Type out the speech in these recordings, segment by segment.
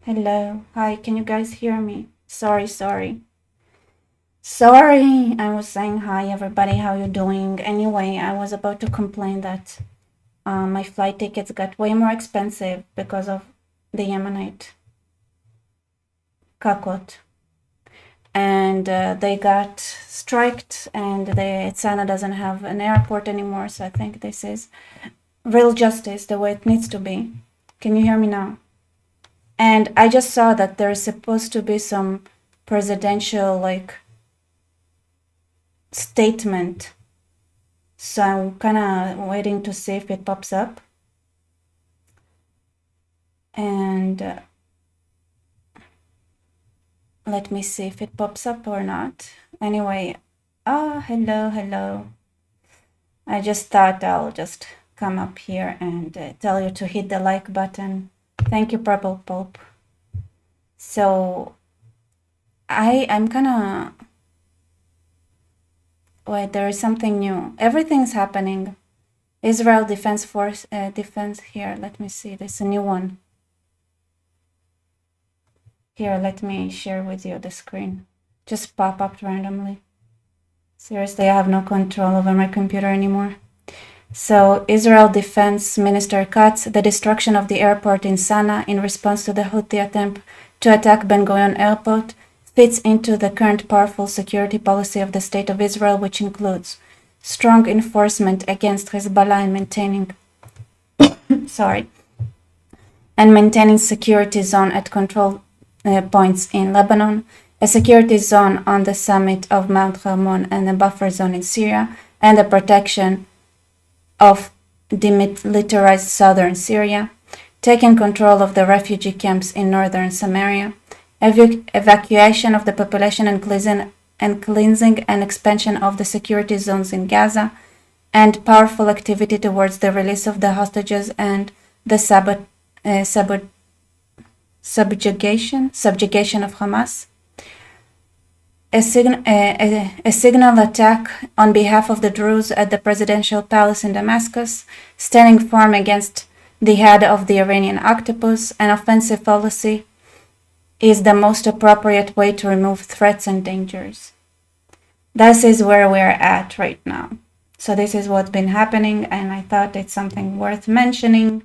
Hello. Hi, can you guys hear me? Sorry. Sorry, I was saying hi everybody, how you doing? Anyway, I was about to complain that my flight tickets got way more expensive because of the Yemenite kakot. And they got striked and Sanaa doesn't have an airport anymore, so I think this is real justice the way it needs to be. Can you hear me now? And I just saw that there's supposed to be some presidential statement. So I'm kind of waiting to see if it pops up. And let me see if it pops up or not. Anyway, hello. I just thought I'll just come up here and tell you to hit the like button. Thank you, Purple Pulp. So I'm kind of... Wait, there is something new. Everything's happening. Israel Defense Force, defense here. Let me see. There's a new one. Here, let me share with you the screen. Just pop up randomly. Seriously, I have no control over my computer anymore. So, Israel Defense Minister cuts the destruction of the airport in Sanaa in response to the Houthi attempt to attack Ben Gurion Airport fits into the current powerful security policy of the State of Israel, which includes strong enforcement against Hezbollah and maintaining security zone at control points in Lebanon, a security zone on the summit of Mount Hermon and a buffer zone in Syria, and the protection of demilitarized southern Syria, taking control of the refugee camps in northern Samaria, evacuation of the population and cleansing and expansion of the security zones in Gaza, and powerful activity towards the release of the hostages and the subjugation of Hamas. A signal attack on behalf of the Druze at the presidential palace in Damascus, standing firm against the head of the Iranian octopus. An offensive policy is the most appropriate way to remove threats and dangers. This is where we're at right now. So this is what's been happening, and I thought it's something worth mentioning.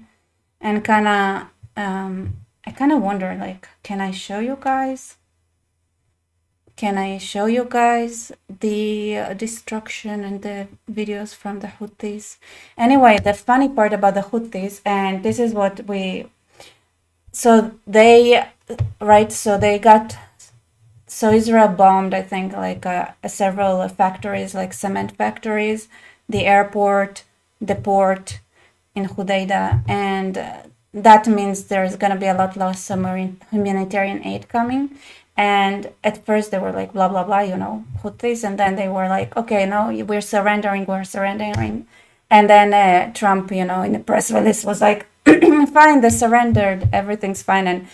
And I kind of wonder, like, can I show you guys? Can I show you guys the destruction and the videos from the Houthis? Anyway, the funny part about the Houthis, and this is what so Israel bombed, I think, several factories, like cement factories, the airport, the port in Hudaida, and that means there's going to be a lot less humanitarian aid coming. And at first they were like, blah, blah, blah, Houthis. And then they were like, okay, no, we're surrendering. And then Trump, in the press release was like, fine, they surrendered. Everything's fine. And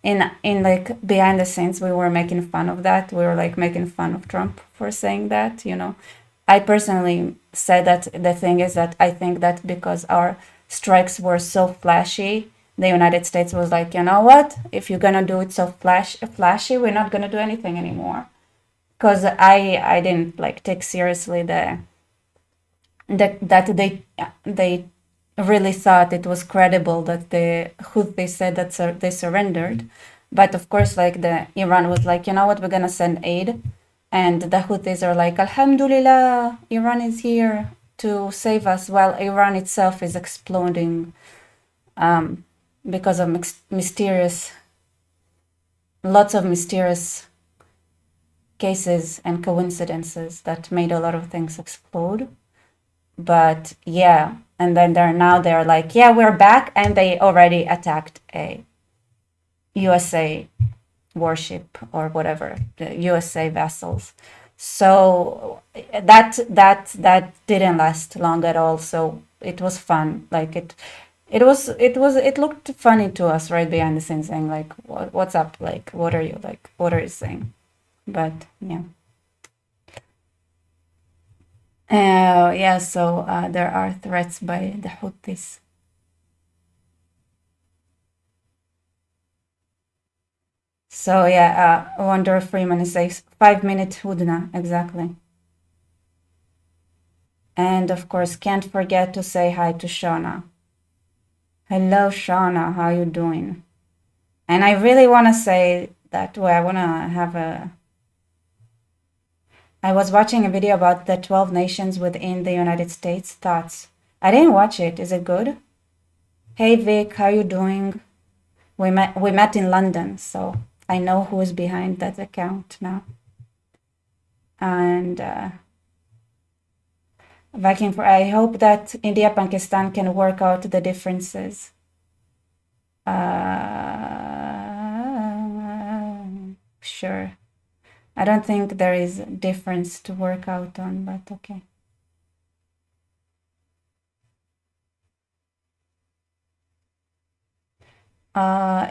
in like behind the scenes, we were making fun of that. We were like making fun of Trump for saying that, I personally said that the thing is that I think that because our strikes were so flashy, the United States was like, you know what? If you're gonna do it so flashy, we're not gonna do anything anymore. Because I didn't like take seriously that they really thought it was credible that the Houthis said that they surrendered. But of course, like the Iran was like, you know what? We're gonna send aid, and the Houthis are like, Alhamdulillah, Iran is here to save us, while Iran itself is exploding. Because of lots of mysterious cases and coincidences that made a lot of things explode. But yeah, and then they're like, yeah, we're back, and they already attacked a USA warship or whatever, the USA vessels. So that didn't last long at all. So it was fun. Like it looked funny to us right behind the scenes, saying like, what's up? Like, what are you saying? But yeah. Yeah, so there are threats by the Houthis. So yeah, Wonder Freeman says 5-minute hudna, exactly. And of course, can't forget to say hi to Shauna. Hello, Shauna, how you doing? And I really want to say that, well, I want to have a. I was watching a video about the 12 nations within the United States. Thoughts. I didn't watch it. Is it good? Hey Vic, how you doing? We met in London, so I know who is behind that account now. And Viking for I hope that India Pakistan can work out the differences. Sure. I don't think there is a difference to work out on, but okay.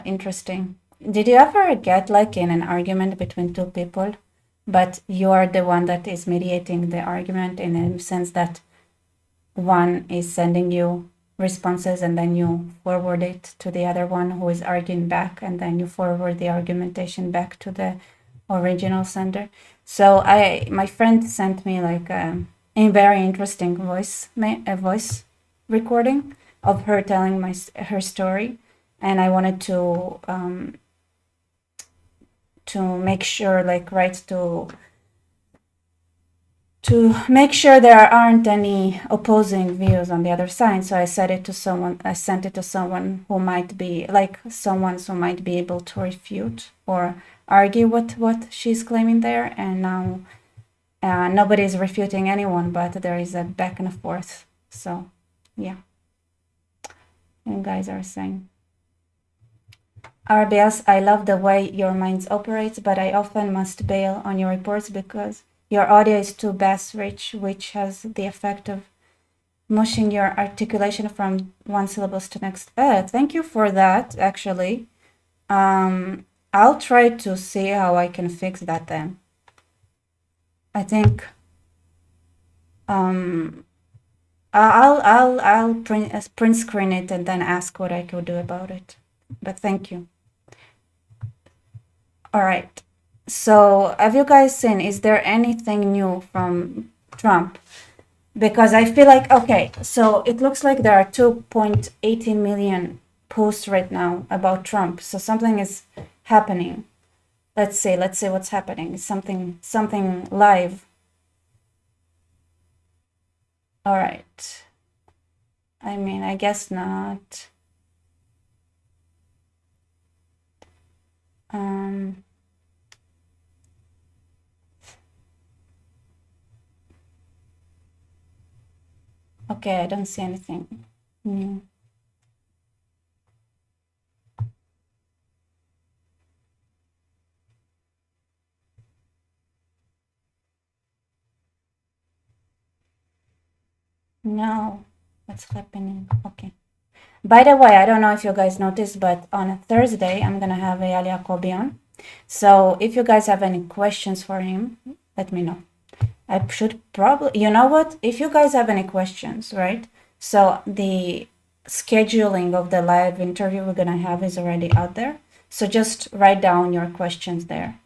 Interesting. Did you ever get like in an argument between two people, but you are the one that is mediating the argument in a sense that one is sending you responses and then you forward it to the other one who is arguing back, and then you forward the argumentation back to the original sender. So my friend sent me like a very interesting voice recording of her telling her story, and I wanted to make sure, like, right, to make sure there aren't any opposing views on the other side. So I sent it to someone who might be able to refute or argue what she's claiming there. And now nobody's refuting anyone, but there is a back and forth. So yeah, you guys are saying. RBS, I love the way your mind operates, but I often must bail on your reports because your audio is too bass-rich, which has the effect of mushing your articulation from one syllable to next. Thank you for that, actually. I'll try to see how I can fix that then. I think I'll print screen it and then ask what I could do about it. But thank you. All right. So have you guys seen, is there anything new from Trump? Because I feel like, okay, so it looks like there are 2.18 million posts right now about Trump. So something is happening. Let's see what's happening. Something live. All right. I mean, I guess not. Okay, I don't see anything new. No, what's happening? Okay. By the way, I don't know if you guys noticed, but on a Thursday, I'm going to have Eyal Yacobi on. So if you guys have any questions for him, let me know. I should probably, you know what? If you guys have any questions, right? So the scheduling of the live interview we're going to have is already out there. So just write down your questions there.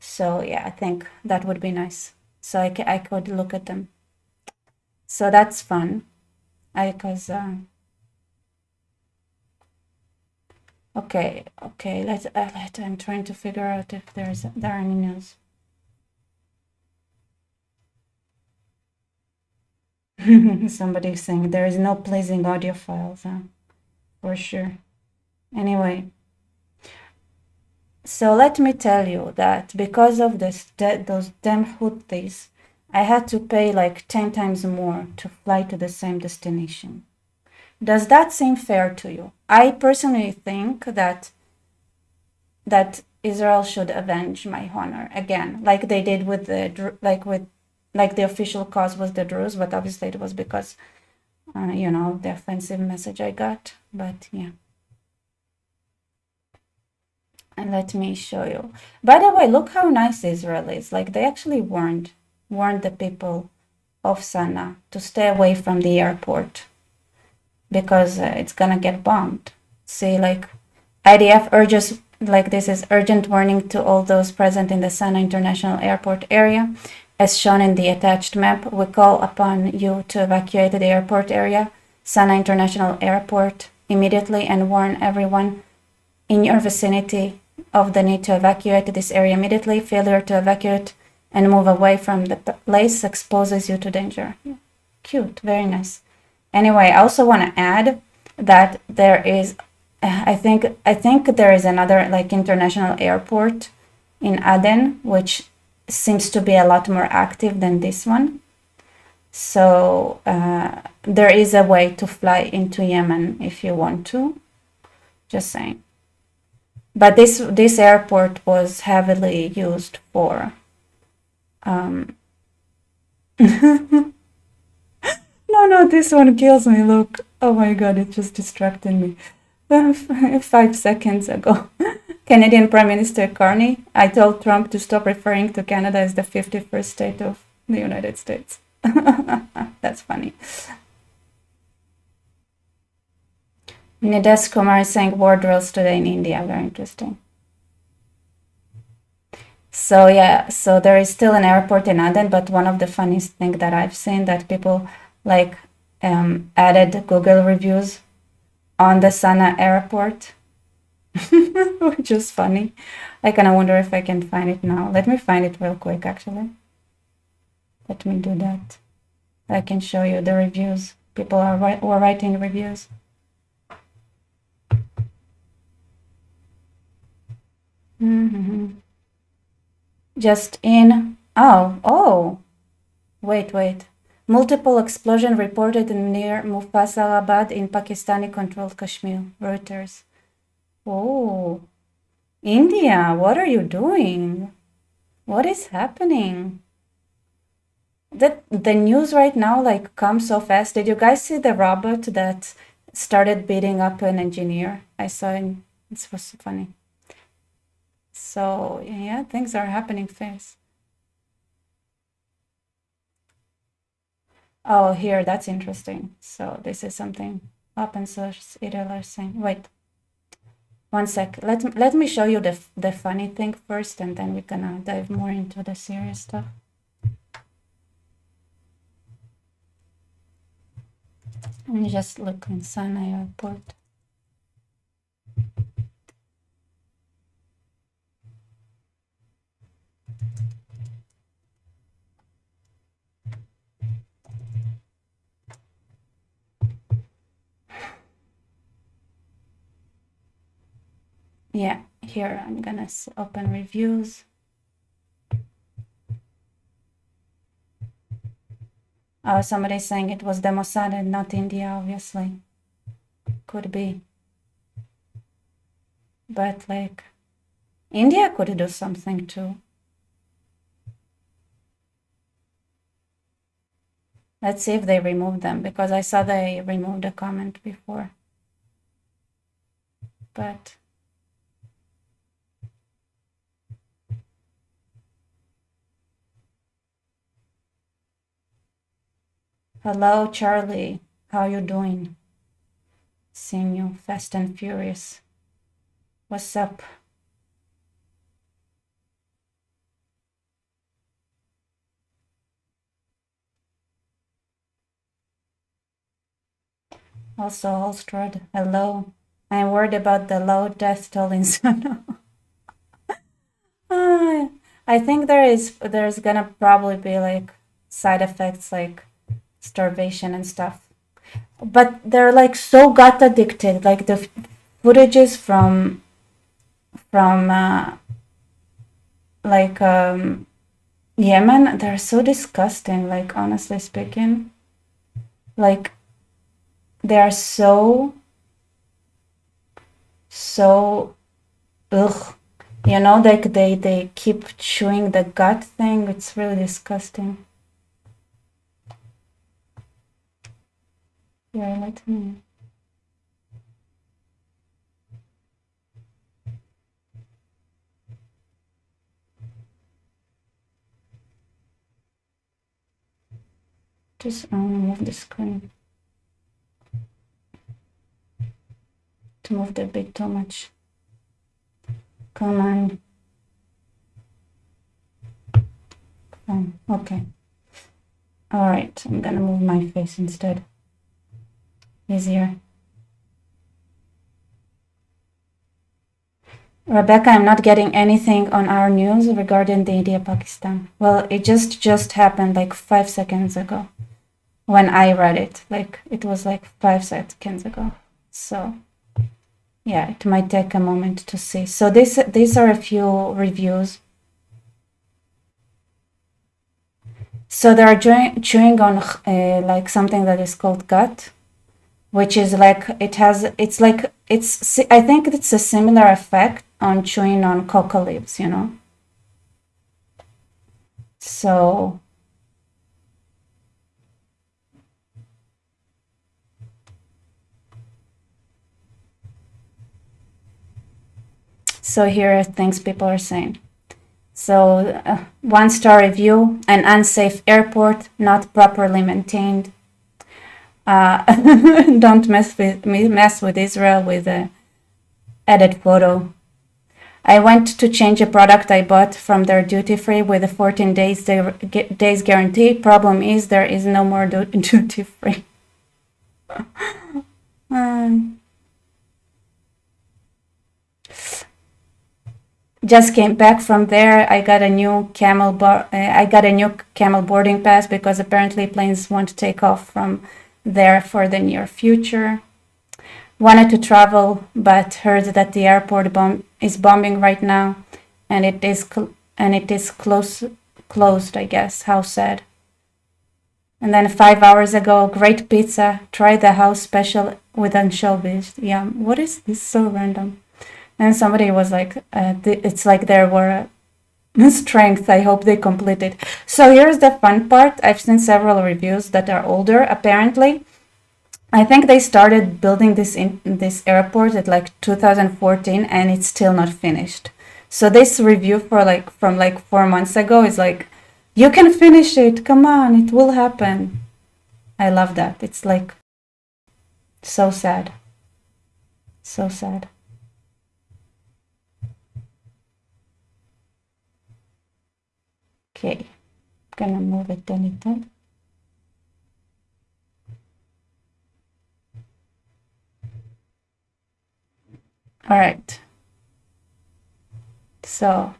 So yeah, I think that would be nice. So I could look at them. So that's fun. Because okay, I'm trying to figure out if there are any news. Somebody's saying there is no pleasing audio files, huh? For sure. Anyway, so let me tell you that because of those damn Houthis, I had to pay like 10 times more to fly to the same destination. Does that seem fair to you? I personally think that Israel should avenge my honor again, like they did with the official cause was the Druze, but obviously it was because the offensive message I got. But yeah. And let me show you. By the way, look how nice Israel is. Like they actually warned the people of Sanaa to stay away from the airport because it's gonna get bombed. See, like IDF urges like this is urgent warning to all those present in the Sanaa International Airport area. As shown in the attached map, we call upon you to evacuate the airport area, Sanaa International Airport, immediately and warn everyone in your vicinity of the need to evacuate this area immediately. Failure to evacuate and move away from the place exposes you to danger. Cute, very nice. Anyway, I also want to add that there is, I think there is another like international airport in Aden, which seems to be a lot more active than this one. So there is a way to fly into Yemen if you want to. Just saying. But this airport was heavily used for. No, this one kills me. Look, oh my god, it just distracted me. 5 seconds ago. Canadian Prime Minister Carney, I told Trump to stop referring to Canada as the 51st state of the United States. That's funny. Nidesh Kumar is saying war drills today in India. Very interesting. So yeah, so there is still an airport in Aden, but one of the funniest things that I've seen that people like added Google reviews on the Sanaa airport, which is funny. I kind of wonder if I can find it now. Let me find it real quick, actually. Let me do that. I can show you the reviews. People are writing reviews. Just in, wait. Multiple explosion reported near Mufassalabad in Pakistani-controlled Kashmir. Reuters. Oh, India, what are you doing? What is happening? The news right now like comes so fast. Did you guys see the robot that started beating up an engineer? I saw it. It was funny. So yeah, things are happening fast. Oh, here, that's interesting. So this is something open source either saying. Wait, 1 sec. Let me show you the funny thing first, and then we're gonna dive more into the serious stuff. Let me just look in Sanaa Airport. Yeah, here I'm gonna open reviews. Oh, somebody's saying it was the Mossad and not India, obviously. Could be. But like, India could do something too. Let's see if they remove them, because I saw they removed a comment before. But hello, Charlie. How you doing? Seeing you fast and furious. What's up? Also, Holstrad, hello. I'm worried about the low death toll in Sanaa. I think there's gonna probably be like side effects like starvation and stuff. But they're like so gut addicted. Like the footages from like Yemen, they're so disgusting. Like honestly speaking, like they are so ugh. You know, like they keep chewing the gut thing. It's really disgusting. Yeah, let me. Just move the screen to move the bit too much. Come on. Fine. Okay. All right. I'm gonna move my face instead. Easier. Rebecca, I'm not getting anything on our news regarding the India-Pakistan. Well, it just happened like 5 seconds ago when I read it. Like it was like 5 seconds ago. So yeah, it might take a moment to see. So these are a few reviews. So they are chewing on like something that is called gut, which is like I think it's a similar effect on chewing on coca leaves, you know. So here are things people are saying. So 1-star review: an unsafe airport, not properly maintained. Don't mess with Israel with a edit photo. I went to change a product I bought from their duty free with a 14 days guarantee. Problem is there is no more duty free. Just came back from there. I got a new camel boarding pass because apparently planes won't take off from there for the near future. Wanted to travel, but heard that the airport is bombing right now, and it is closed. I guess. How sad. And then 5 hours ago, great pizza. Try the house special with anchovies. Yeah, what is this? So random. And somebody was like, it's like there were strength. I hope they complete it. So here's the fun part. I've seen several reviews that are older. Apparently, I think they started building this airport at like 2014, and it's still not finished. So this review from 4 months ago is like, you can finish it. Come on, it will happen. I love that. It's like so sad. So sad. Okay, I'm gonna move it a little. All right. So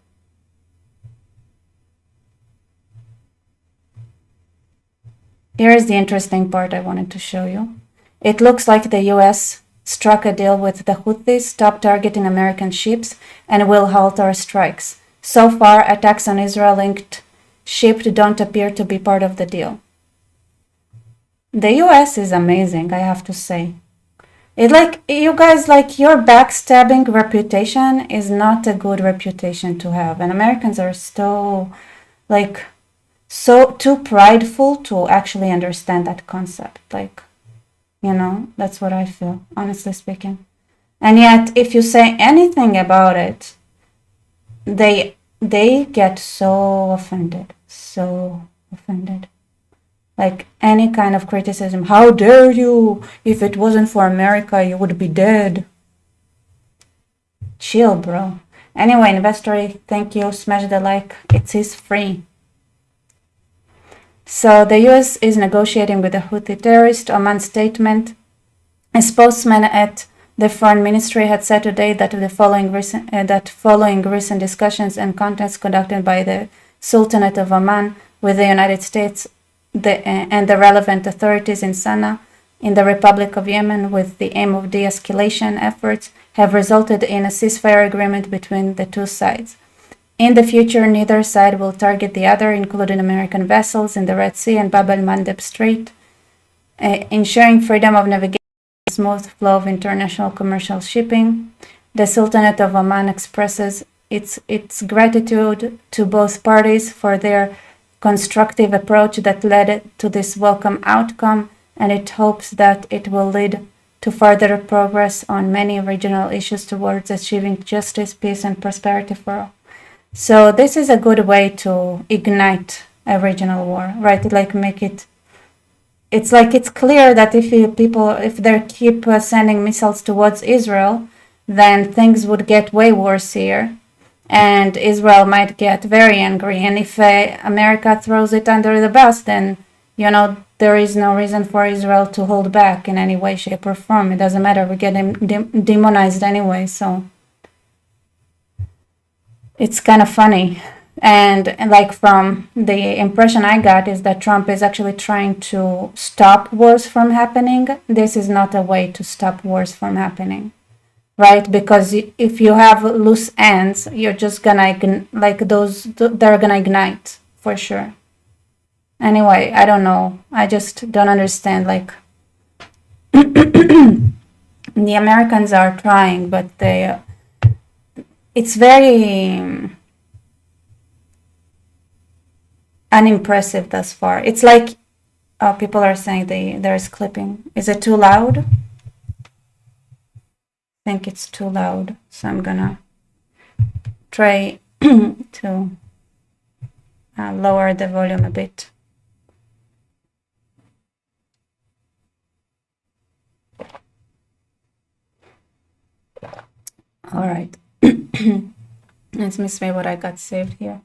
here is the interesting part I wanted to show you. It looks like the US struck a deal with the Houthis, stop targeting American ships, and will halt our strikes. So far, attacks on Israel-linked ships don't appear to be part of the deal. The US is amazing, I have to say. It you guys, your backstabbing reputation is not a good reputation to have, and Americans are so too prideful to actually understand that concept. That's what I feel, honestly speaking. And yet, if you say anything about it, they get so offended. Like any kind of criticism. How dare you? If it wasn't for America, you would be dead. Chill, bro. Anyway, investor, thank you. Smash the like. It is free. So the US is negotiating with the Houthi terrorist. Oman statement. A spokesman at the foreign ministry had said today that following recent discussions and contacts conducted by the Sultanate of Oman with the United States and the relevant authorities in Sanaa, in the Republic of Yemen, with the aim of de-escalation efforts, have resulted in a ceasefire agreement between the two sides. In the future, neither side will target the other, including American vessels in the Red Sea and Bab el-Mandeb Strait, ensuring freedom of navigation and smooth flow of international commercial shipping. The Sultanate of Oman expresses its gratitude to both parties for their constructive approach that led to this welcome outcome, and it hopes that it will lead to further progress on many regional issues towards achieving justice, peace, and prosperity for all. So this is a good way to ignite a regional war, right? It's clear that if they keep sending missiles towards Israel, then things would get way worse here. and Israel might get very angry. And if America throws it under the bus, then there is no reason for Israel to hold back in any way, shape, or form. It doesn't matter. We get demonized anyway, so it's kind of funny. And like from the impression I got is that Trump is actually trying to stop wars from happening. This is not a way to stop wars from happening, right? Because if you have loose ends, you're just gonna they're gonna ignite for sure. Anyway, I don't know. I just don't understand. Like the Americans are trying, but it's very unimpressive thus far. It's like people are saying there's clipping. Is it too loud? I think it's too loud, so I'm gonna try to lower the volume a bit. All right. Let me see what I got saved here.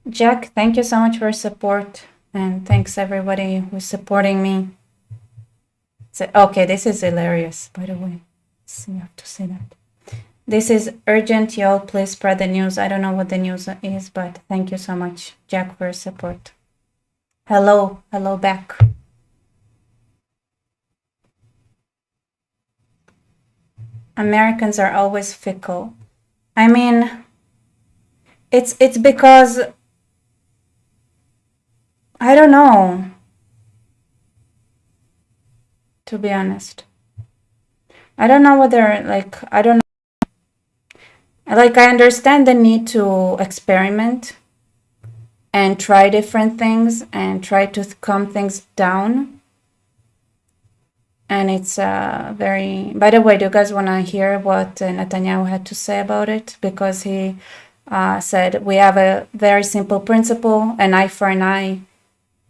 Jack, thank you so much for your support, and thanks everybody who's supporting me. Okay, this is hilarious, by the way. So you have to say that. This is urgent, y'all. Please spread the news. I don't know what the news is, but thank you so much, Jack, for your support. Hello back. Americans are always fickle. I mean, it's because I don't know, to be honest. I don't know whether I don't know. I understand the need to experiment and try different things and try to calm things down. And it's very... By the way, do you guys want to hear what Netanyahu had to say about it? Because he said, we have a very simple principle, an eye for an eye.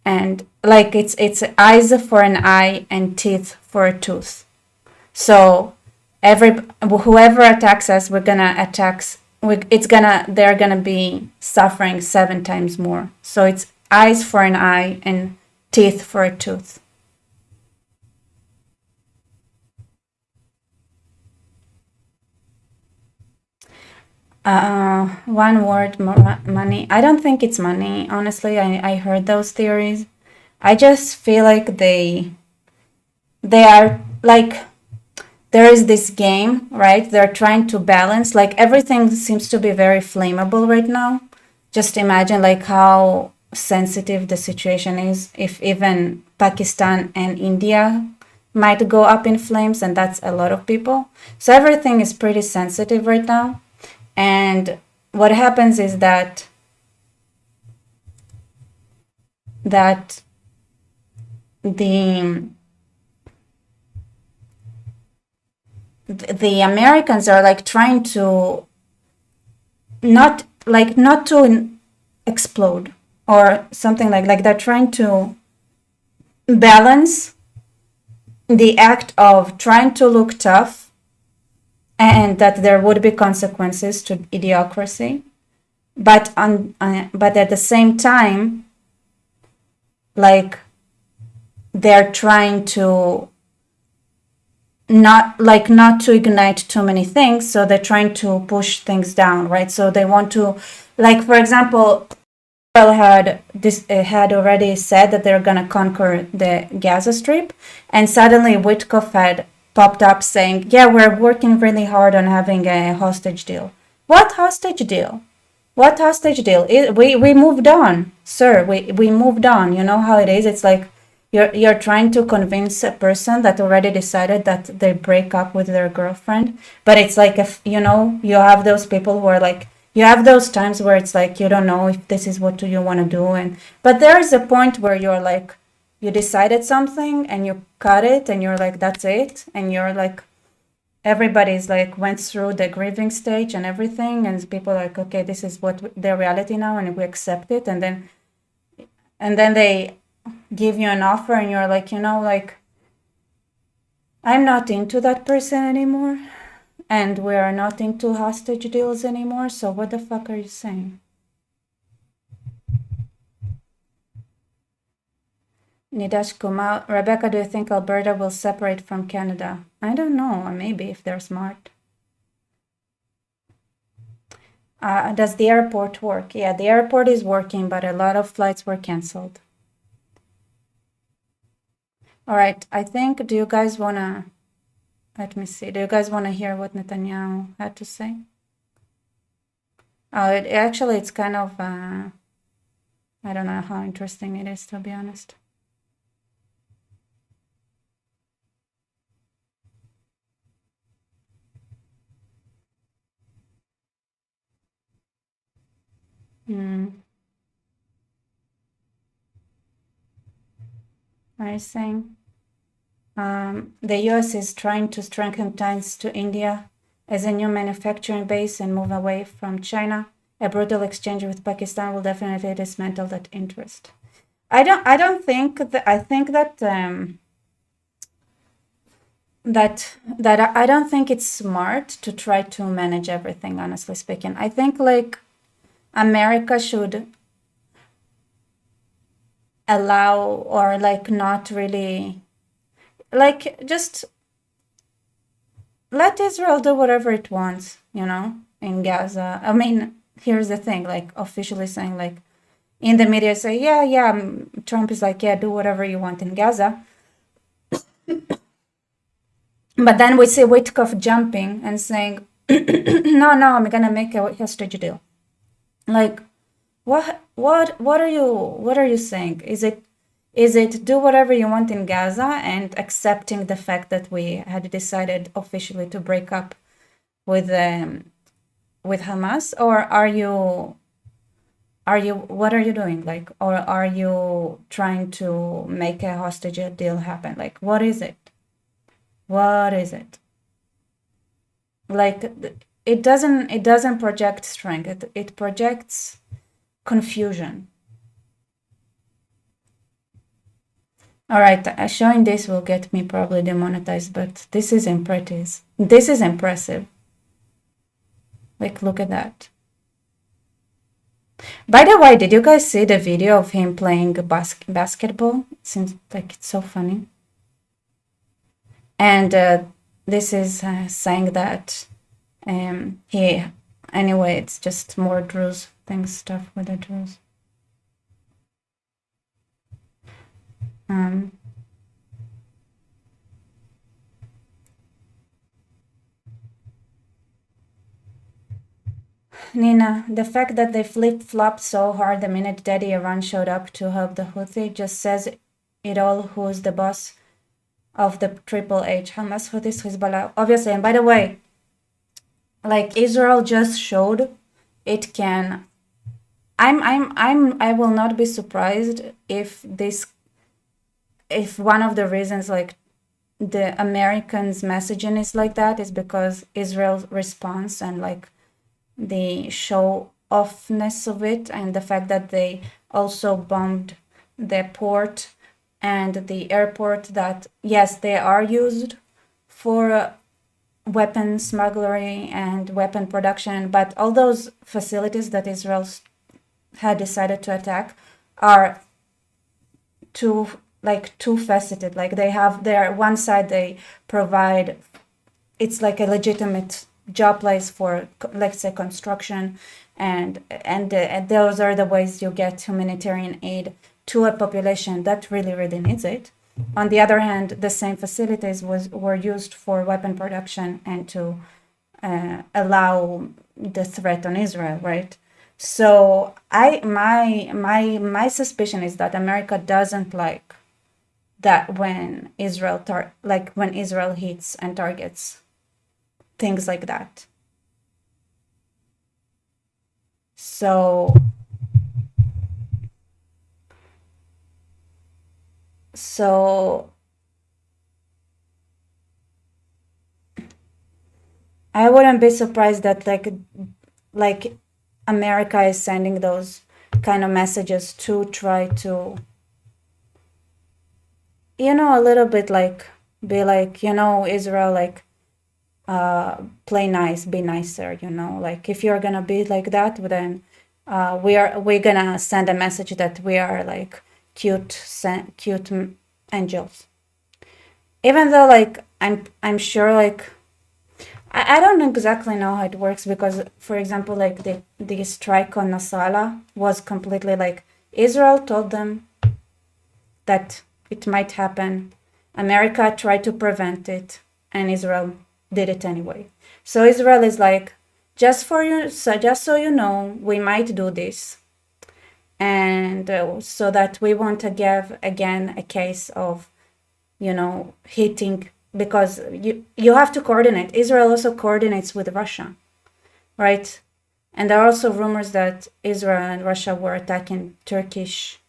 And it's eyes for an eye and teeth for a tooth. So whoever attacks us, they're gonna be suffering 7 times more. So it's eyes for an eye and teeth for a tooth. One word, money. I don't think it's money. Honestly, I heard those theories. I just feel like they are there is this game, right? They're trying to balance, everything seems to be very flammable right now. Just imagine how sensitive the situation is if even Pakistan and India might go up in flames, and that's a lot of people. So everything is pretty sensitive right now. And what happens is that the Americans are trying to not to explode or something like they're trying to balance the act of trying to look tough and that there would be consequences to idiocracy, but at the same time, they're trying to not to ignite too many things, so they're trying to push things down, right? So they want to, for example, Israel had already said that they're gonna conquer the Gaza Strip, and suddenly Witkoff had popped up saying, yeah, we're working really hard on having a hostage deal. What hostage deal? What hostage deal? We moved on, sir. We moved on. You know how it is. It's you're trying to convince a person that already decided that they break up with their girlfriend. But it's if you have those people who are you have those times where it's you don't know if this is what you want to do, but there is a point where you're you decided something and you cut it and you're that's it, and you're everybody's like went through the grieving stage and everything, and people are like, okay, this is what their reality now, and we accept it, and then they give you an offer, and you're like, like, I'm not into that person anymore, and we are not into hostage deals anymore, so what the fuck are you saying? Nidash Kumar, Rebecca, do you think Alberta will separate from Canada? I don't know, maybe if they're smart. Does the airport work? Yeah, the airport is working, but a lot of flights were canceled. All right, I think, do you guys want to, let me see, do you guys want to hear what Netanyahu had to say? Oh, actually, it's kind of, I don't know how interesting it is, to be honest. I think the US is trying to strengthen ties to India as a new manufacturing base and move away from China. A brutal exchange with Pakistan will definitely dismantle that interest. I don't think that. I think that that I don't think it's smart to try to manage everything. Honestly speaking, I think like America should allow, or like not really, like, just let Israel do whatever it wants, in Gaza. I mean, here's the thing, like officially saying, like in the media say, yeah, Trump is like, yeah, do whatever you want in Gaza. But then we see Witkoff jumping and saying, no, I'm gonna make a hostage deal. Like, what are you saying? Is it do whatever you want in Gaza and accepting the fact that we had decided officially to break up with Hamas, or are you what are you doing? Like, or are you trying to make a hostage deal happen? Like, what is it? What is it? Like, it doesn't project strength. It projects confusion. All right, showing this will get me probably demonetized, but this is impressive. This is impressive. Like, look at that. By the way, did you guys see the video of him playing basketball? It seems like it's so funny. And this is saying that he, anyway, it's just more Druze things, stuff with the Druze. Nina, the fact that they flip-flopped so hard the minute Daddy Iran showed up to help the Houthi just says it all. Who's the boss of the Triple H? Hamas, Houthis, Hezbollah, obviously. And by the way, like Israel just showed it can. I will not be surprised if one of the reasons like the Americans' messaging is like that is because Israel's response and like the show offness of it, and the fact that they also bombed the port and the airport, that yes, they are used for weapon smuggling and weapon production, but all those facilities that Israel had decided to attack are two faceted. Like, they have their one side, they provide, it's like a legitimate job place for, let's say, construction, and those are the ways you get humanitarian aid to a population that really needs it. On the other hand, the same facilities were used for weapon production and to allow the threat on Israel, right? So my suspicion is that America doesn't like that when Israel when Israel hits and targets things like that. So I wouldn't be surprised that like America is sending those kind of messages to try to, a little bit like be like, Israel, like play nice, be nicer, like if you're gonna be like that, then we're gonna send a message that we are like cute angels. Even though like I'm sure like I don't exactly know how it works because, for example, like the strike on Nasrallah was completely like Israel told them that it might happen. America tried to prevent it, and Israel did it anyway. So Israel is like, just so you know, we might do this, and so that we won't give again a case of, hitting, because you have to coordinate. Israel also coordinates with Russia, right? And there are also rumors that Israel and Russia were attacking Turkish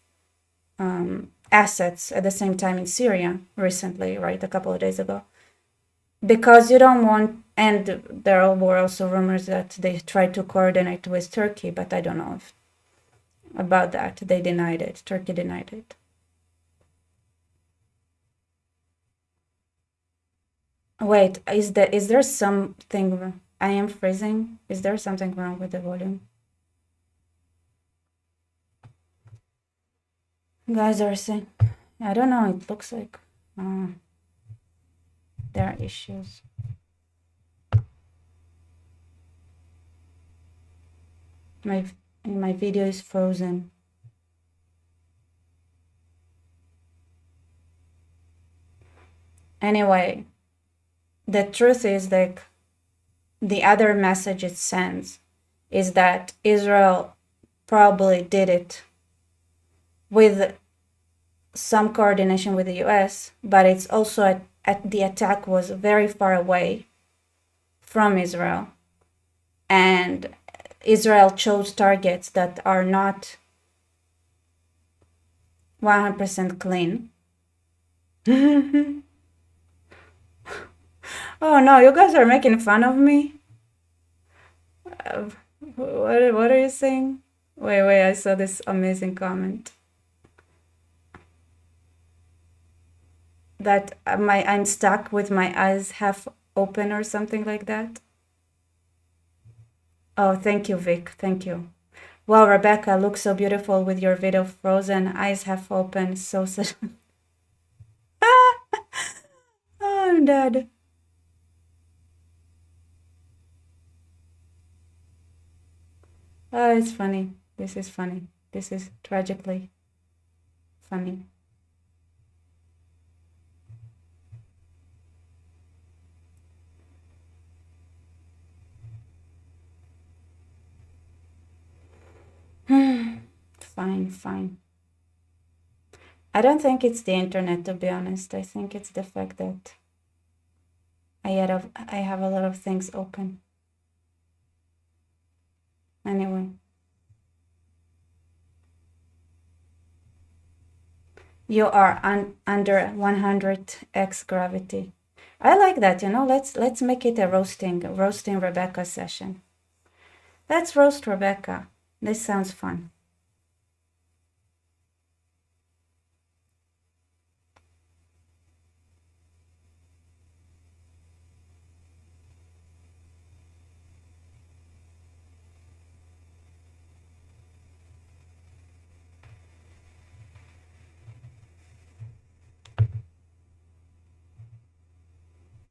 assets at the same time in Syria recently, right? A couple of days ago. Because you don't want, and there were also rumors that they tried to coordinate with Turkey, but I don't know about that. They denied it. Turkey denied it. Wait, is there something? I am freezing. Is there something wrong with the volume? Guys are saying, I don't know. It looks like there are issues. My video is frozen. Anyway, the truth is like the other message it sends is that Israel probably did it with some coordination with the US, but it's also at the attack was very far away from Israel, and Israel chose targets that are not 100% clean. Oh no, you guys are making fun of me. What are you saying? Wait, I saw this amazing comment that I'm stuck with my eyes half open or something like that. Oh, thank you, Vic. Thank you. Wow, Rebecca, looks so beautiful with your video frozen, eyes half open. So sad. Oh, I'm dead. Oh, it's funny. This is funny. This is tragically funny. Fine. I don't think it's the internet, to be honest. I think it's the fact that I have a lot of things open. Anyway. You are under 100x gravity. I like that, let's make it a roasting Rebecca session. Let's roast Rebecca. This sounds fun.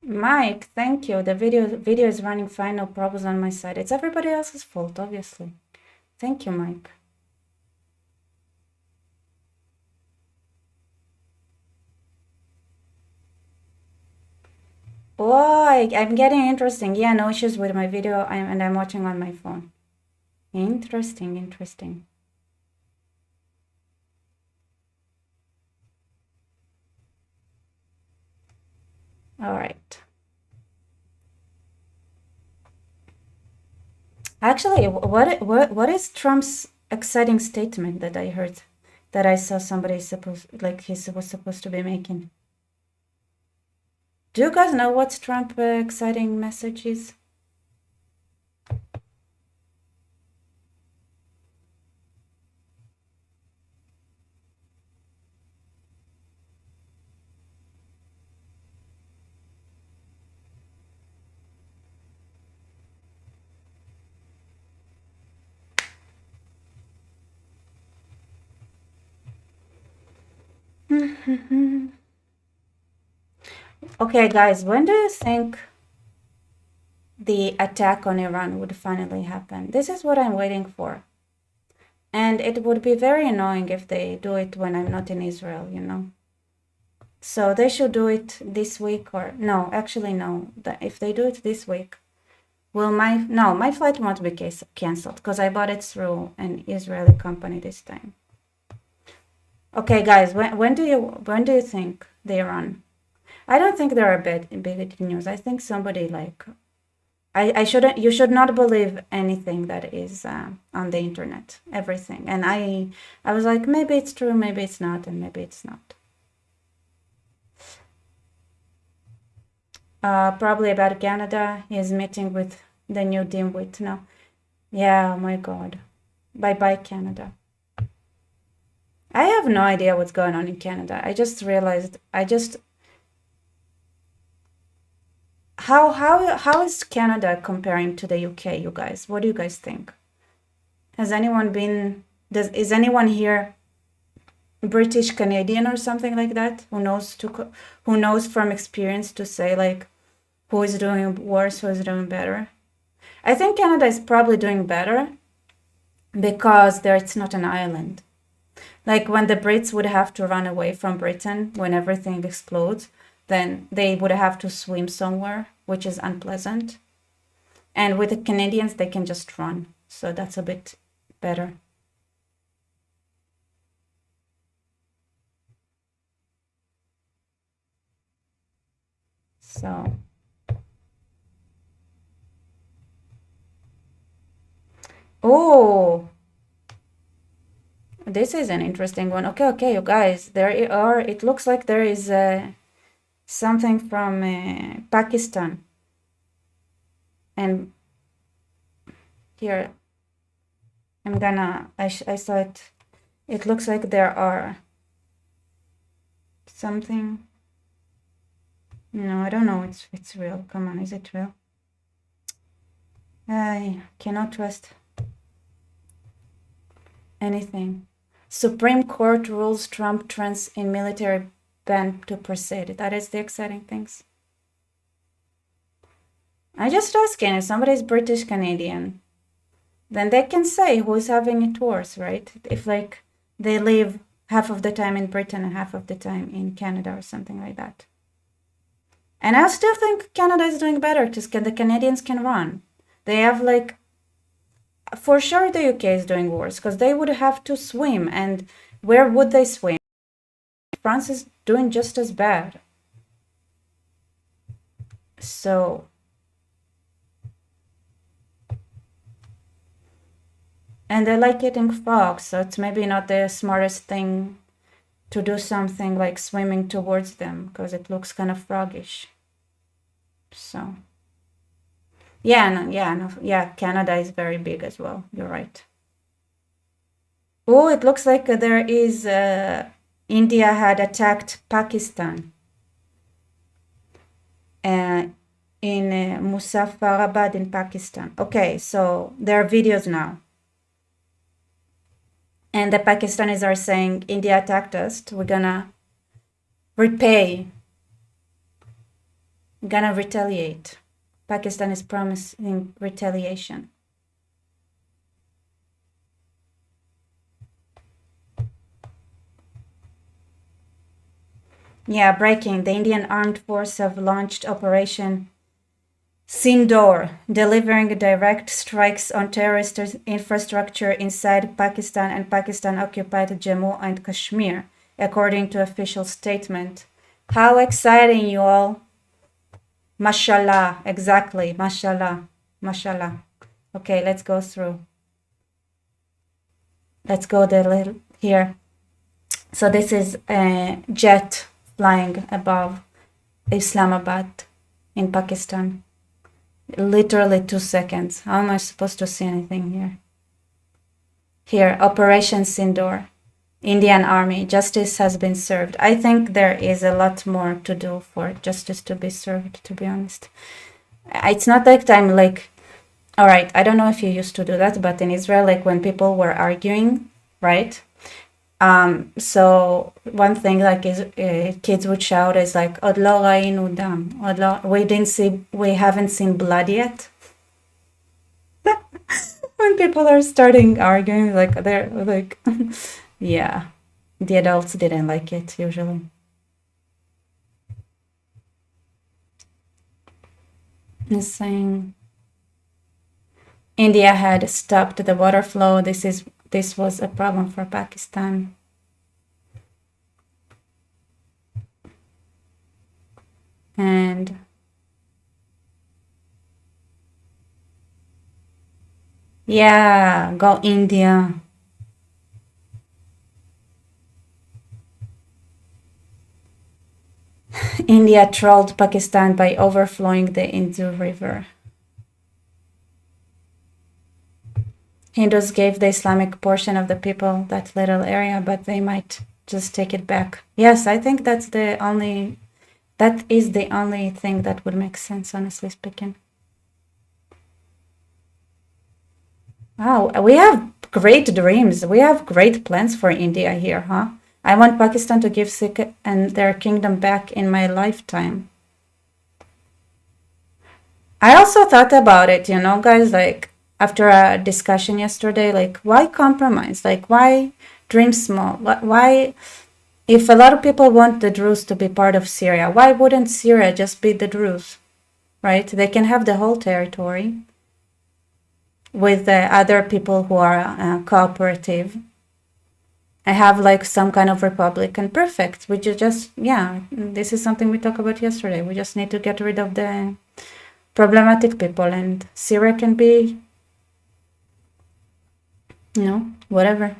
Mike, thank you. The video is running fine, no problems on my side. It's everybody else's fault, obviously. Thank you, Mike. Oh, I'm getting interesting. Yeah, no issues with my video, and I'm watching on my phone. Interesting. All right. Actually, what is Trump's exciting statement that I heard, that I saw somebody was supposed to be making? Do you guys know what Trump's exciting message is? Okay, guys, when do you think the attack on Iran would finally happen? This is what I'm waiting for. And it would be very annoying if they do it when I'm not in Israel, you know. So they should do it this week or no, actually no. If they do it this week, my flight won't be canceled because I bought it through an Israeli company this time. Okay, guys, when do you think they run? I don't think there are big news. I think somebody like you should not believe anything that is on the internet, everything. And I was like, maybe it's true, maybe it's not, and maybe it's not. Probably about Canada. He is meeting with the new dimwit now. Yeah, oh my God. Bye-bye, Canada. I have no idea what's going on in Canada. I just realized, how is Canada comparing to the UK, you guys? What do you guys think? Has anyone been, is anyone here British Canadian or something like that? Who knows from experience to say like who is doing worse, who is doing better? I think Canada is probably doing better because it's not an island. Like when the Brits would have to run away from Britain when everything explodes, then they would have to swim somewhere, which is unpleasant. And with the Canadians, they can just run. So that's a bit better. So, oh, this is an interesting one. Okay, you guys, it looks like there is something from Pakistan. And here, I saw it. It looks like there are something. No, I don't know if it's real. Come on, is it real? I cannot trust anything. Supreme Court rules Trump trends in military ban to proceed. That is the exciting things. I just asking if somebody is British Canadian, then they can say who is having it worse, right? If like they live half of the time in Britain and half of the time in Canada or something like that. And I still think Canada is doing better because the Canadians can run. They have like, for sure the UK is doing worse because they would have to swim. And where would they swim? France is doing just as bad. So, and they like eating frogs, so it's maybe not the smartest thing to do something like swimming towards them because it looks kind of froggish. So, yeah, Canada is very big as well. You're right. Oh, it looks like there is India had attacked Pakistan in Muzaffarabad in Pakistan. Okay, so there are videos now. And the Pakistanis are saying, India attacked us, we're gonna repay, gonna retaliate. Pakistan is promising retaliation. Yeah, breaking. The Indian Armed Forces have launched Operation Sindoor, delivering direct strikes on terrorist infrastructure inside Pakistan and Pakistan-occupied Jammu and Kashmir, according to official statement. How exciting, you all! Mashallah, exactly, mashallah, mashallah. Okay, let's go through. Let's go here. So this is a jet flying above Islamabad in Pakistan. Literally 2 seconds. How am I supposed to see anything here? Here, Operation Sindoor, Indian Army, justice has been served. I think there is a lot more to do for justice to be served, to be honest. It's not like I'm like, all right, I don't know if you used to do that, but in Israel, like when people were arguing, right? So one thing like is kids would shout is like "Od lo rainu dam," we haven't seen blood yet. When people are starting arguing, like they're like, yeah, the adults didn't like it usually. He's saying India had stopped the water flow. This was a problem for Pakistan. And yeah, go India. India trolled Pakistan by overflowing the Hindu River. Hindus gave the Islamic portion of the people that little area, but they might just take it back. Yes, I think that is the only thing that would make sense, honestly speaking. Wow, we have great dreams. We have great plans for India here, huh? I want Pakistan to give Sikh and their kingdom back in my lifetime. I also thought about it, guys, like after a discussion yesterday, like why compromise? Like why dream small? Why, if a lot of people want the Druze to be part of Syria, why wouldn't Syria just be the Druze, right? They can have the whole territory with the other people who are cooperative. I have like some kind of republic and perfect. We just, yeah, this is something we talked about yesterday. We just need to get rid of the problematic people and Syria can be, whatever.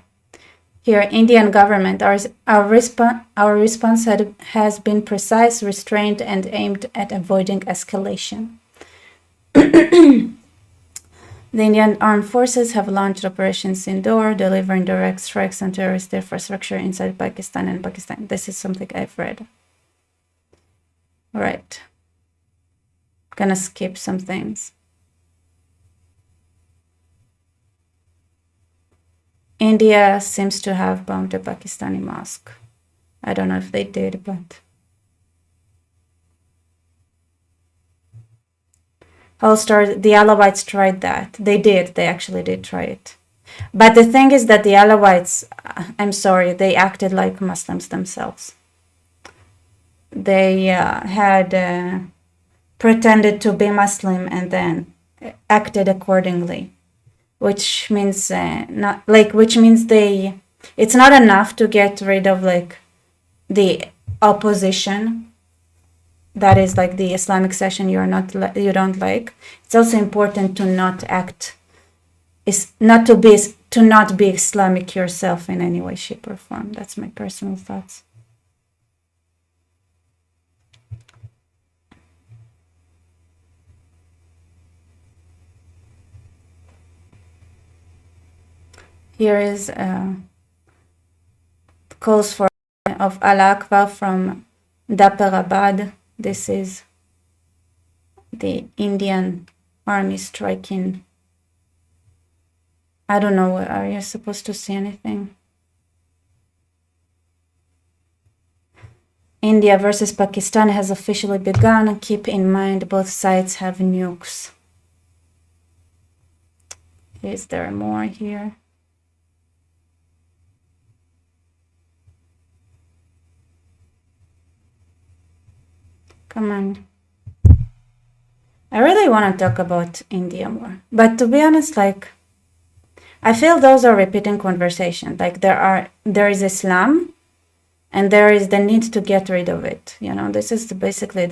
Here, Indian government, our response has been precise, restrained, and aimed at avoiding escalation. The Indian armed forces have launched Operation Sindoor, delivering direct strikes on terrorist infrastructure inside Pakistan and Pakistan. This is something I've read. All right. Gonna skip some things. India seems to have bombed a Pakistani mosque. I don't know if they did, but Holster, the Alawites tried that. They actually did try it. But the thing is that the Alawites, I'm sorry, they acted like Muslims themselves. They had pretended to be Muslim and then acted accordingly, which means it's not enough to get rid of like the opposition, that is like the Islamic session you don't like. It's also important to not be Islamic yourself in any way, shape, or form. That's my personal thoughts. Here is calls for of Al-Aqsa from Daparabad. This is the Indian army striking. I don't know, are you supposed to see anything? India versus Pakistan has officially begun. Keep in mind both sides have nukes. Is there more here? Come on. I really want to talk about India more. But to be honest, like, I feel those are repeating conversations. Like there is Islam and there is the need to get rid of it. This is basically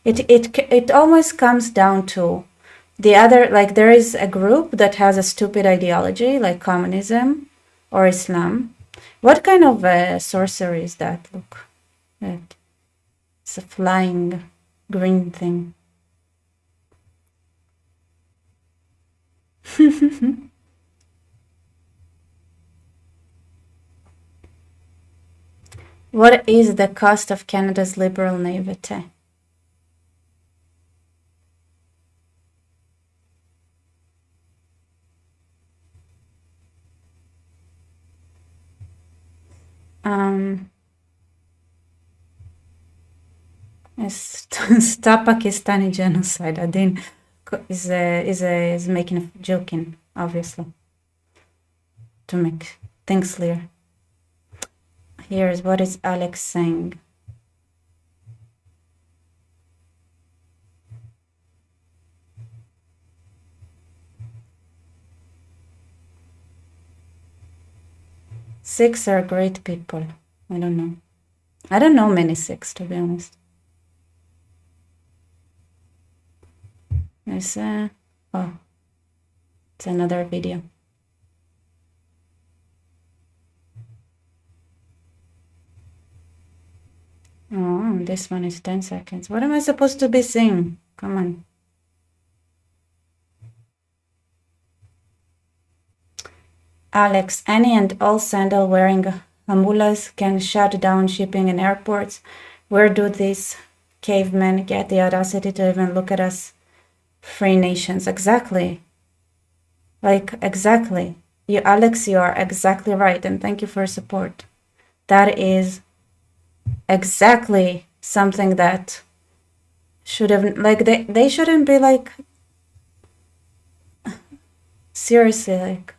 it almost comes down to the other, like there is a group that has a stupid ideology like communism or Islam. What kind of sorcery is that? Look, it's a flying green thing. What is the cost of Canada's liberal naivete? Stop Pakistani genocide. Adin is making a joking, obviously, to make things clear. Here's what is Alex saying. Sikhs are great people. I don't know. I don't know many Sikhs, to be honest. There's oh, it's another video. Oh, this one is 10 seconds. What am I supposed to be saying? Come on. Alex, any and all sandal-wearing Hamulas can shut down shipping in airports. Where do these cavemen get the audacity to even look at us free nations? Exactly. Like, exactly. Alex, you are exactly right, and thank you for your support. That is exactly something that should have, like, they shouldn't be, like, seriously, like,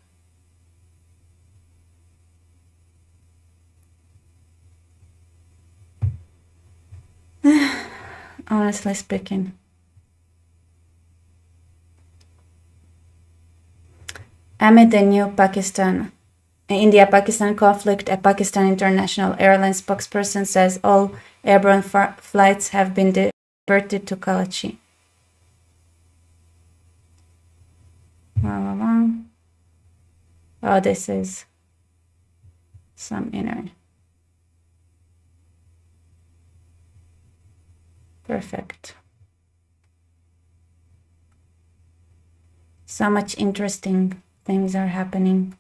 honestly speaking. Amid the new India-Pakistan conflict, a Pakistan International Airlines spokesperson says all airborne flights have been diverted to Karachi. Oh, this is some inner. Perfect. So much interesting things are happening.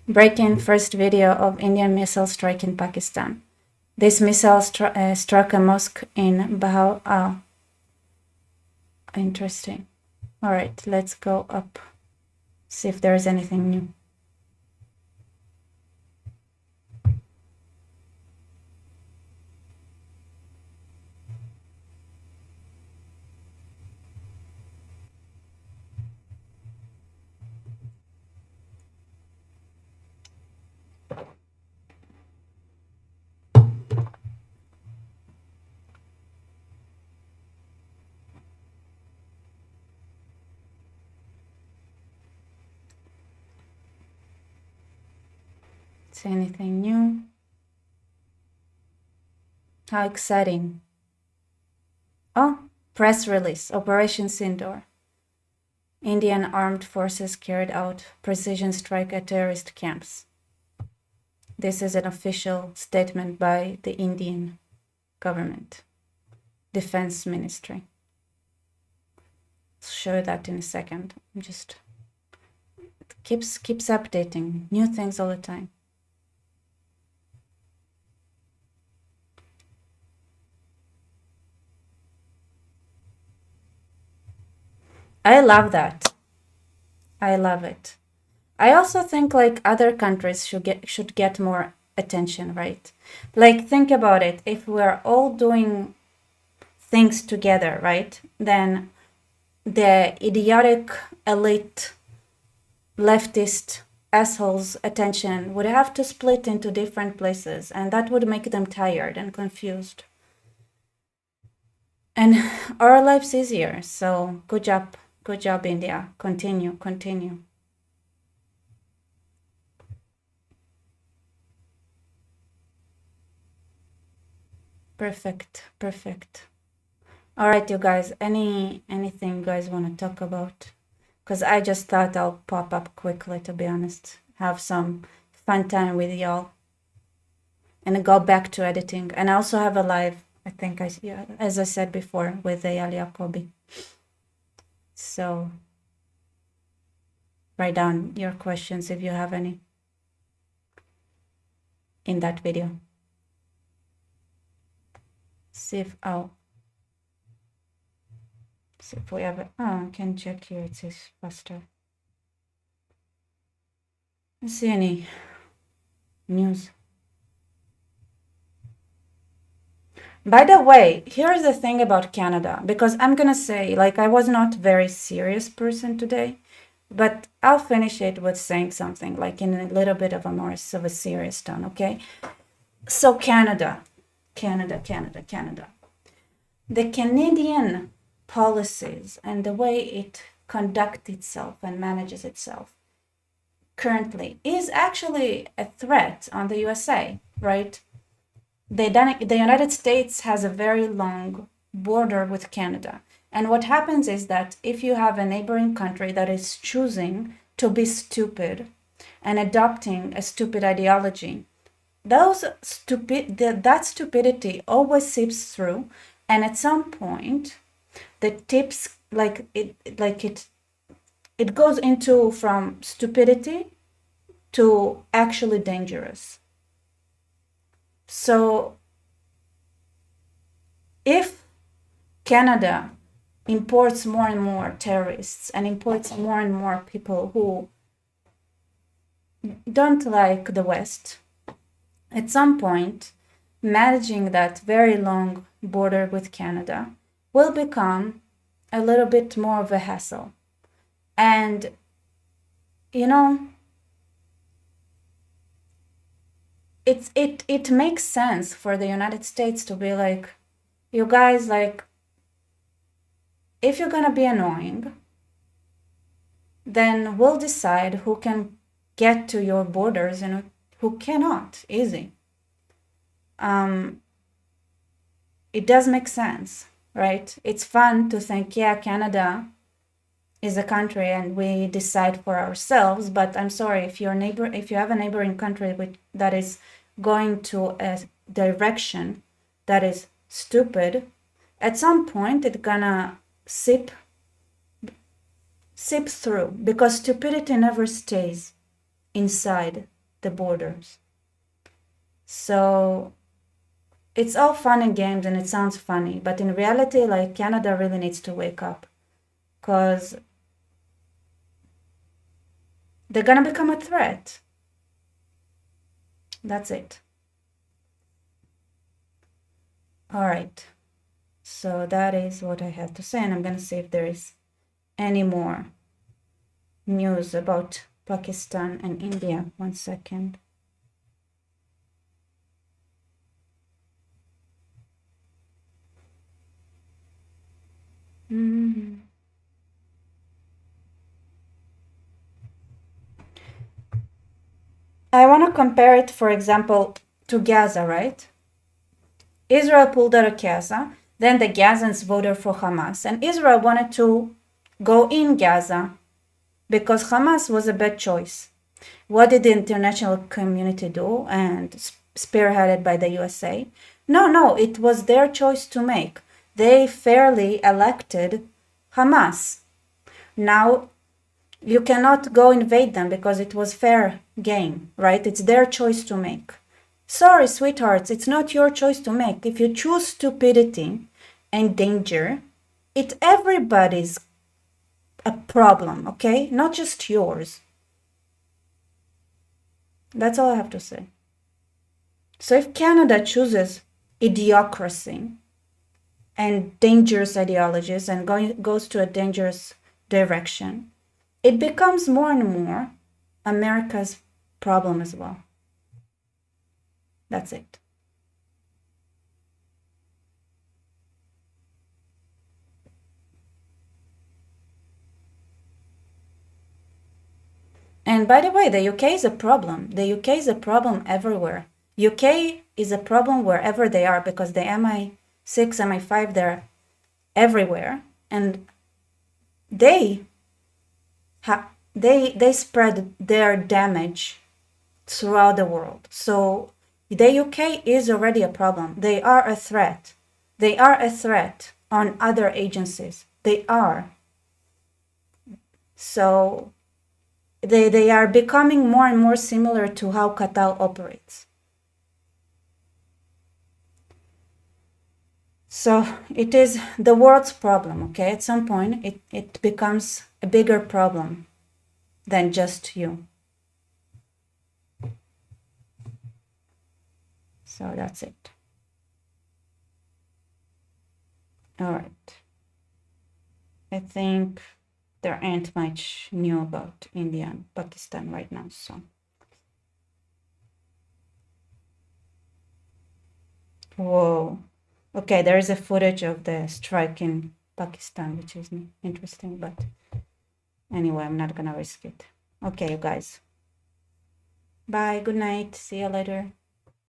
Breaking first video of Indian missile strike in Pakistan. This missile struck a mosque in Bahau. Oh, interesting. All right, let's go up. See if there's anything new. See anything new? How exciting. Oh, press release, Operation Sindoor. Indian armed forces carried out precision strike at terrorist camps. This is an official statement by the Indian government, Defense Ministry. I'll show that in a second. Just keeps updating, new things all the time. I love that. I love it. I also think like other countries should get more attention, right? Like think about it. If we're all doing things together, right? Then the idiotic elite leftist assholes' attention would have to split into different places, and that would make them tired and confused. And our life's easier. So good job, India. Continue. Perfect. All right, you guys. Anything you guys want to talk about? Because I just thought I'll pop up quickly, to be honest. Have some fun time with y'all. And go back to editing. And I also have a live, I think, as I said before, with Eyal Yacobi. So write down your questions if you have any in that video. See if, oh. See if we have it. Oh, I can check here. It says faster. Let's see any news. By the way, here's the thing about Canada, because I'm gonna say, like, I was not very serious person today, but I'll finish it with saying something, like in a little bit of a more of a serious tone, okay? So Canada. The Canadian policies and the way it conducts itself and manages itself currently is actually a threat on the USA, right? The United States has a very long border with Canada. And what happens is that if you have a neighboring country that is choosing to be stupid and adopting a stupid ideology, that stupidity always seeps through, and at some point the tips it goes into from stupidity to actually dangerous. So if Canada imports more and more terrorists and imports more and more people who don't like the West, at some point, managing that very long border with Canada will become a little bit more of a hassle. And, you know, it makes sense for the United States to be like, you guys, like, if you're gonna be annoying, then we'll decide who can get to your borders and who cannot. Easy. It does make sense, right? It's fun to think, yeah, Canada is a country and we decide for ourselves, but I'm sorry, if you have a neighboring country that is going to a direction that is stupid, at some point it's gonna seep through, because stupidity never stays inside the borders. So it's all fun and games and it sounds funny, but in reality, like, Canada really needs to wake up, because they're gonna become a threat. That's it. All right. So that is what I have to say, and I'm gonna see if there is any more news about Pakistan and India. 1 second. I want to compare it, for example, to Gaza, right? Israel pulled out of Gaza, then the Gazans voted for Hamas, and Israel wanted to go in Gaza because Hamas was a bad choice. What did the international community do, and spearheaded by the USA? No, it was their choice to make. They fairly elected Hamas. Now, you cannot go invade them because it was fair game, right? It's their choice to make. Sorry, sweethearts, it's not your choice to make. If you choose stupidity and danger, it's everybody's a problem, okay? Not just yours. That's all I have to say. So if Canada chooses idiocracy and dangerous ideologies and goes to a dangerous direction, it becomes more and more America's problem as well. That's it. And by the way, the UK is a problem. The UK is a problem everywhere. UK is a problem wherever they are, because the MI6, MI5, they're everywhere, and they spread their damage throughout the world. So the UK is already a problem. They are a threat. They are a threat on other agencies. They are. So they are becoming more and more similar to how Qatar operates. So it is the world's problem, okay? At some point, it becomes a bigger problem than just you. So that's it. All right. I think there ain't much new about India and Pakistan right now, so. Whoa. Okay, there is a footage of the strike in Pakistan, which is interesting, but anyway, I'm not gonna risk it. Okay, you guys. Bye, good night, see you later.